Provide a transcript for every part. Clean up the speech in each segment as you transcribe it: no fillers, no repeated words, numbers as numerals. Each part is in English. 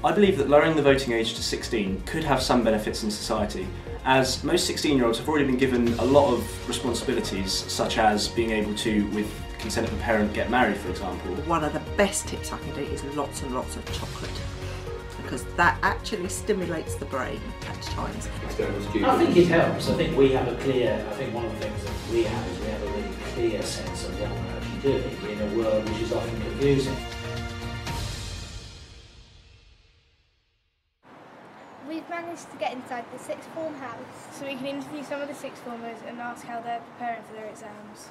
I believe that lowering the voting age to 16 could have some benefits in society, as most 16-year-olds have already been given a lot of responsibilities, such as being able to, with consent of a parent, get married, for example. One of the best tips I can do is lots and lots of chocolate, because that actually stimulates the brain at times. I think it helps. I think one of the things that we have is we have a really clear sense of what we're actually doing in a world which is often confusing. We've managed to get inside the sixth form house, so we can interview some of the sixth formers and ask how they're preparing for their exams.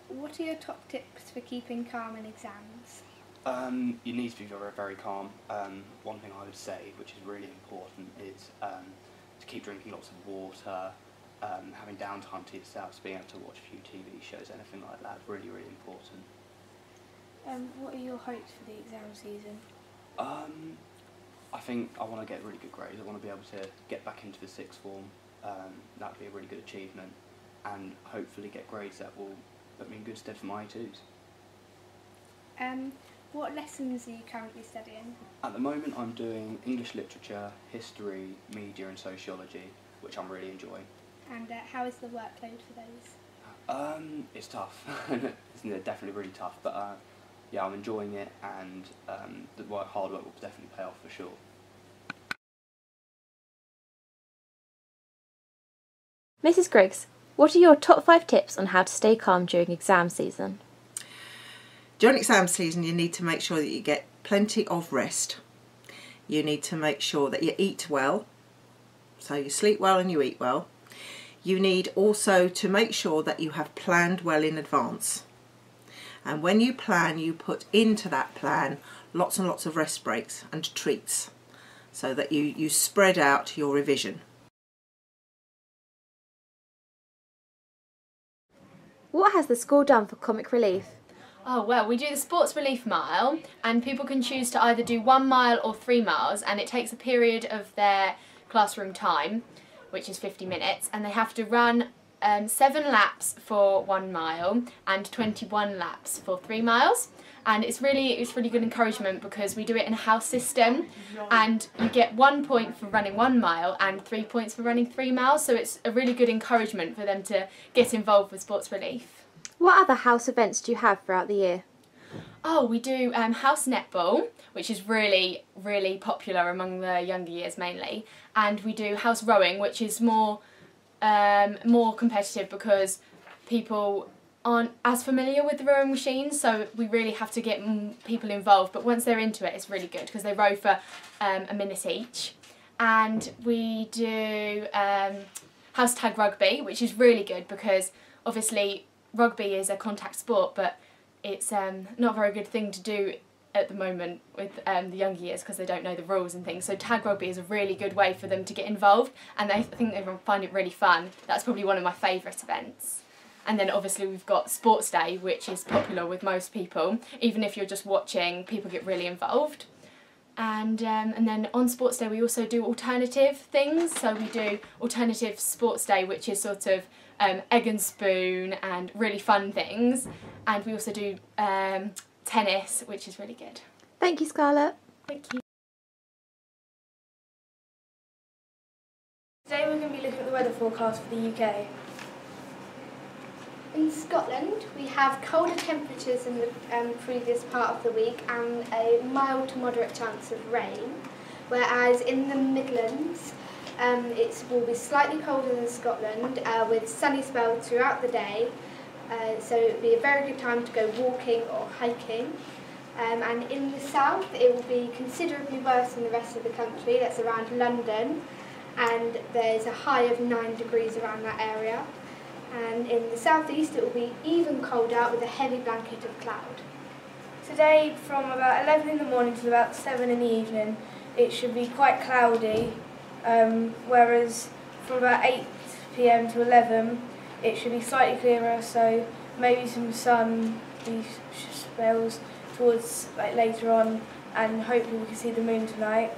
What are your top tips for keeping calm in exams? You need to be very, very calm. One thing I would say, which is really important, is to keep drinking lots of water, having downtime to yourself, being able to watch a few TV shows, anything like that, really, really important. What are your hopes for the exam season? I think I want to get really good grades. I want to be able to get back into the sixth form. That would be a really good achievement, and hopefully get grades that will put me in good stead for my A2s. What lessons are you currently studying? At the moment I'm doing English literature, history, media and sociology, which I'm really enjoying. And how is the workload for those? It's tough. It's definitely really tough, but yeah, I'm enjoying it, and the hard work will definitely pay off for sure. Mrs. Griggs, what are your top 5 tips on how to stay calm during exam season? During exam season, you need to make sure that you get plenty of rest. You need to make sure that you eat well, so you sleep well and you eat well. You need also to make sure that you have planned well in advance. And when you plan, you put into that plan lots and lots of rest breaks and treats, so that you spread out your revision. What has the school done for comic relief? Oh well, we do the Sports Relief Mile, and people can choose to either do 1 mile or 3 miles, and it takes a period of their classroom time, which is 50 minutes, and they have to run 7 laps for 1 mile and 21 laps for 3 miles. And it's really good encouragement, because we do it in a house system, and you get 1 point for running 1 mile and 3 points for running 3 miles, so it's a really good encouragement for them to get involved with Sports Relief. What other house events do you have throughout the year? Oh, we do house netball, which is really, really popular among the younger years mainly, and we do house rowing, which is more competitive because people aren't as familiar with the rowing machines, so we really have to get people involved, but once they're into it, it's really good because they row for a minute each. And we do house tag rugby, which is really good because obviously rugby is a contact sport, but it's not a very good thing to do at the moment with the younger years because they don't know the rules and things. So tag rugby is a really good way for them to get involved, and I think they find it really fun. That's probably one of my favourite events. And then obviously we've got Sports Day, which is popular with most people. Even if you're just watching, people get really involved. And then on Sports Day we also do alternative things. So we do Alternative Sports Day, which is sort of egg and spoon and really fun things. And we also do tennis, which is really good. Thank you, Scarlett. Thank you. Today we're going to be looking at the weather forecast for the UK. In Scotland, we have colder temperatures in the previous part of the week and a mild to moderate chance of rain, whereas in the Midlands it will be slightly colder than Scotland with sunny spells throughout the day, so it will be a very good time to go walking or hiking. And in the south it will be considerably worse than the rest of the country. That's around London, and there's a high of 9 degrees around that area. And in the southeast it will be even colder out with a heavy blanket of cloud. Today from about 11 in the morning till about 7 in the evening it should be quite cloudy, whereas from about 8 PM to 11 it should be slightly clearer, so maybe some sun spells towards later on, and hopefully we can see the moon tonight.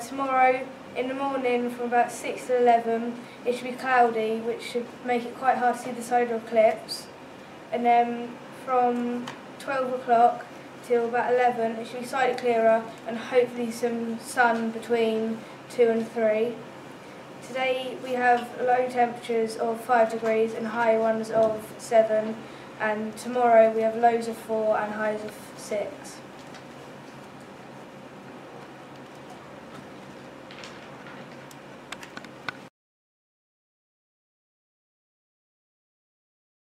tomorrow in the morning from about 6 to 11 it should be cloudy, which should make it quite hard to see the solar eclipse. And then from 12 o'clock till about 11 it should be slightly clearer and hopefully some sun between 2 and 3. Today we have low temperatures of 5 degrees and high ones of 7, and tomorrow we have lows of 4 and highs of 6.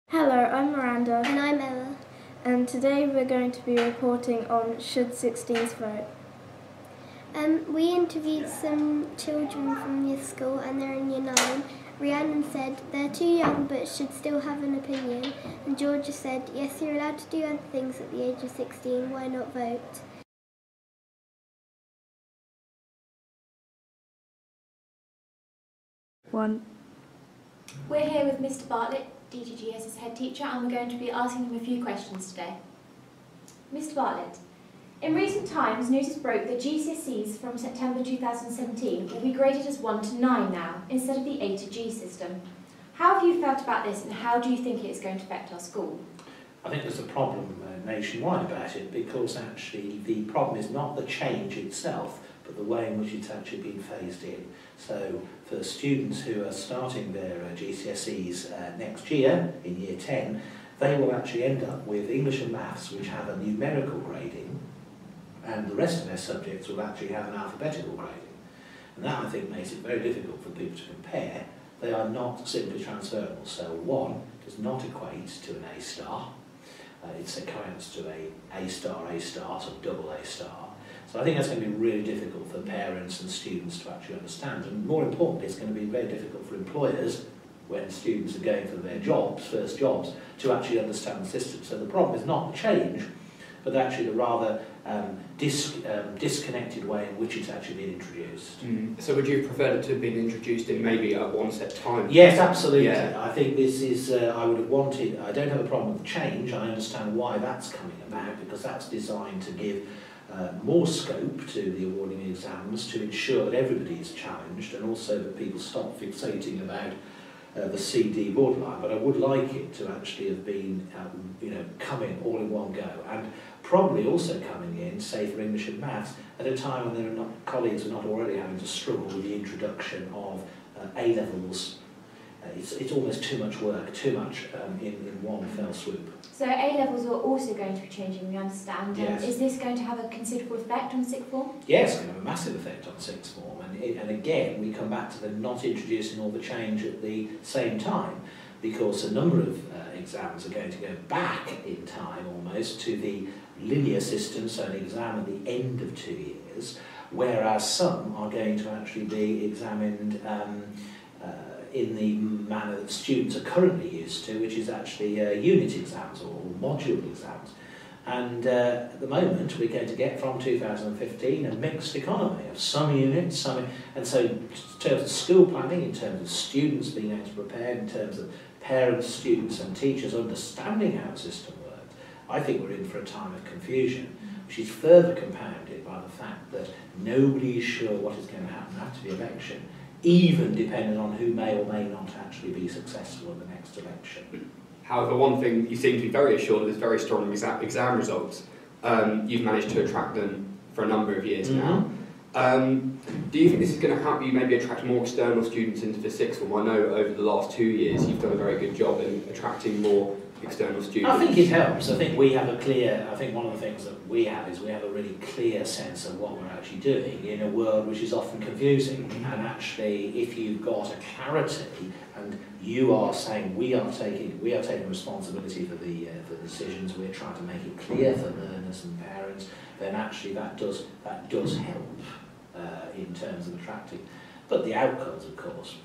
Hello, I'm Miranda. And I'm Ella. And today we're going to be reporting on Should 16s Vote? We interviewed some children from your school and they're in year 9. Rhiannon said they're too young but should still have an opinion. And Georgia said, yes, you're allowed to do other things at the age of 16, why not vote? We're here with Mr. Bartlett, DGGS's head teacher, and we're going to be asking him a few questions today. Mr. Bartlett, in recent times, notice broke that GCSEs from September 2017 will be graded as 1 to 9 now, instead of the A to G system. How have you felt about this, and how do you think it is going to affect our school? I think there's a problem nationwide about it, because actually the problem is not the change itself, but the way in which it's actually been phased in. So for students who are starting their GCSEs next year, in year 10, they will actually end up with English and Maths, which have a numerical grading, and the rest of their subjects will actually have an alphabetical grading. And that, I think, makes it very difficult for people to compare. They are not simply transferable. So 1 does not equate to an A star. It's equivalent to A star, so double A star. So I think that's going to be really difficult for parents and students to actually understand. And more importantly, it's going to be very difficult for employers, when students are going for their jobs, first jobs, to actually understand the system. So the problem is not the change, but actually the rather disconnected way in which it's actually been introduced. So would you have preferred it to have been introduced in maybe at one set time? Yes, absolutely. Yeah. I think this is, I would have wanted, I don't have a problem with the change. I understand why that's coming about, because that's designed to give more scope to the awarding exams, to ensure that everybody is challenged, and also that people stop fixating about the CD borderline. But I would like it to actually have been, come in all in one go, and probably also coming in, say for English and Maths, at a time when there are not, colleagues are not already having to struggle with the introduction of A-levels. It's almost too much work, too much in one fell swoop. So A-levels are also going to be changing, we understand. Yes. Is this going to have a considerable effect on sixth form? Yes, it's going to have a massive effect on sixth form. And again, we come back to them not introducing all the change at the same time, because a number of exams are going to go back in time almost to the linear system, so an exam at the end of 2 years, whereas some are going to actually be examined in the manner that students are currently used to, which is actually unit exams or module exams. And at the moment, we're going to get from 2015 a mixed economy of some units, some, and so in terms of school planning, in terms of students being able to prepare, in terms of parents, students and teachers understanding how the system works, I think we're in for a time of confusion, which is further compounded by the fact that nobody is sure what is going to happen after the election, even depending on who may or may not actually be successful in the next election. However, one thing you seem to be very assured of is very strong exam results. You've managed to attract them for a number of years now. Do you think this is going to help you maybe attract more external students into the sixth form? I know over the last 2 years you've done a very good job in attracting more external students. I think it helps. I think we have a clear, I think one of the things that we have is we have a really clear sense of what we're actually doing in a world which is often confusing. And actually, if you've got a clarity and you are saying we are taking responsibility for the decisions, we're trying to make it clear for learners and parents, then actually that does help in terms of attracting. But the outcomes, of course,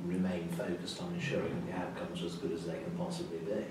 remain focused on ensuring that the outcomes are as good as they can possibly be.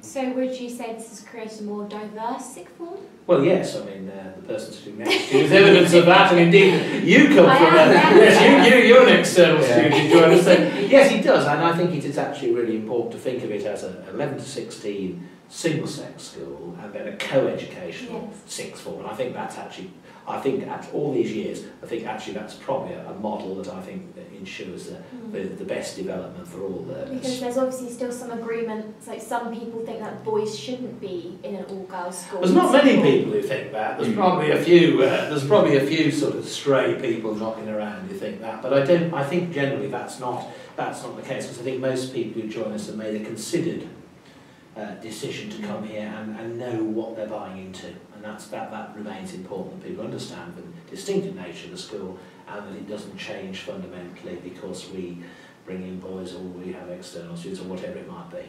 So would you say this has created a more diverse sixth form? Well, yes. I mean, the person sitting next to you is evidence of that, and indeed, you come from yes, you're an external student, do you understand? Yes, it does, and I think it is actually really important to think of it as a 11 to 16 single-sex school and then a co-educational sixth form. And I think that's actually, after all these years, I think actually that's probably a model that I think that ensures the best development for all learners. Because there's obviously still some agreement, like some people think that boys shouldn't be in an all-girls school. There's not many people who think that. There's probably a few. There's probably a few sort of stray people knocking around who think that. But I think generally that's not the case, because I think most people who join us have made a considered decision to come here and know what they're buying into, and that remains important, that people understand the distinctive nature of the school and that it doesn't change fundamentally because we bring in boys or we have external students or whatever it might be.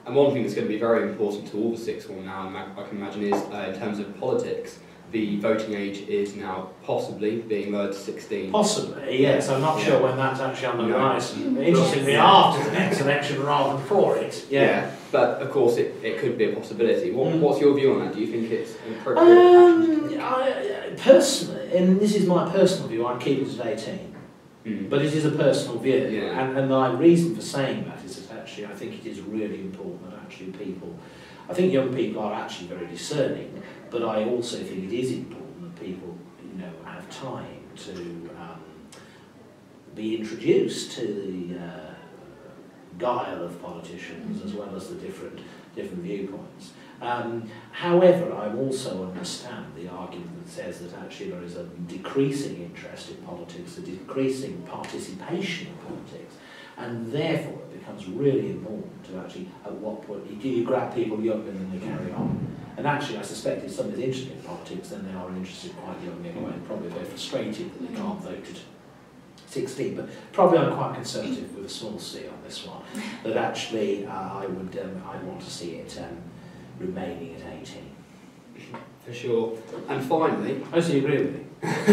And one thing that's going to be very important to all the sixth form now, I can imagine, is in terms of politics. The voting age is now possibly being lowered to 16. Possibly, yes. I'm not sure when that's actually on the horizon. Interestingly, after the next election rather than for it. Yeah, but of course it could be a possibility. What's your view on that? Do you think it's an appropriate action? Personally, and this is my personal view, I'd keep it at 18. But it is a personal view. Yeah. And my reason for saying that is that actually I think it is really important that actually I think young people are actually very discerning, but I also think it is important that people, have time to be introduced to the guile of politicians as well as the different viewpoints. However, I also understand the argument that says that actually there is a decreasing interest in politics, a decreasing participation in politics, and therefore it becomes really important to actually, at what point, do you grab people younger than they carry on? And actually, I suspect if somebody's interested in politics, then they are interested quite young anyway, and probably very frustrated that they can't vote at 16. But probably I'm quite conservative with a small c on this one, that actually I want to see it remaining at 18. For sure. And finally... Oh, so you agree with me? Well,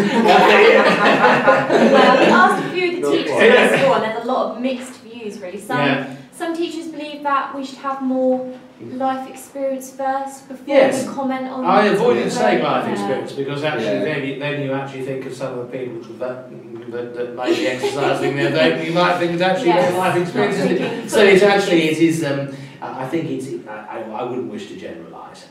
we asked a few of the teachers at the school, and there's a lot of mixed views, really. Some teachers believe that we should have more life experience first before we comment on... I avoided saying life experience because actually then you actually think of some of the people that may be exercising their vote, you might think it's actually their life experience, isn't it? So it's actually, it is, I think it's, I wouldn't wish to generalise.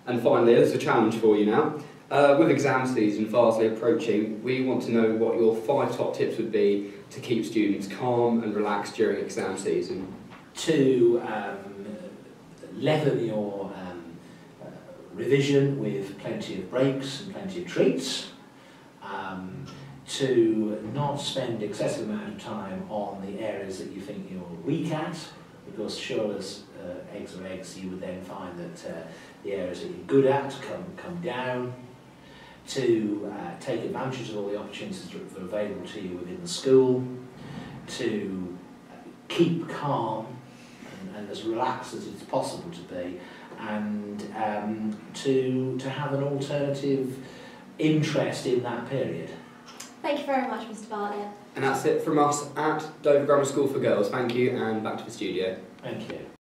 And finally, there's a challenge for you now. With exam season fastly approaching, we want to know what your 5 top tips would be to keep students calm and relaxed during exam season. To leaven your revision with plenty of breaks and plenty of treats. To not spend excessive amount of time on the areas that you think you're weak at, because sure as eggs are eggs, you would then find that the areas that you're good at come down. To take advantage of all the opportunities that are available to you within the school. To keep calm and as relaxed as it's possible to be, and to have an alternative interest in that period. Thank you very much, Mr. Bartlett. And that's it from us at Dover Grammar School for Girls. Thank you, and back to the studio. Thank you.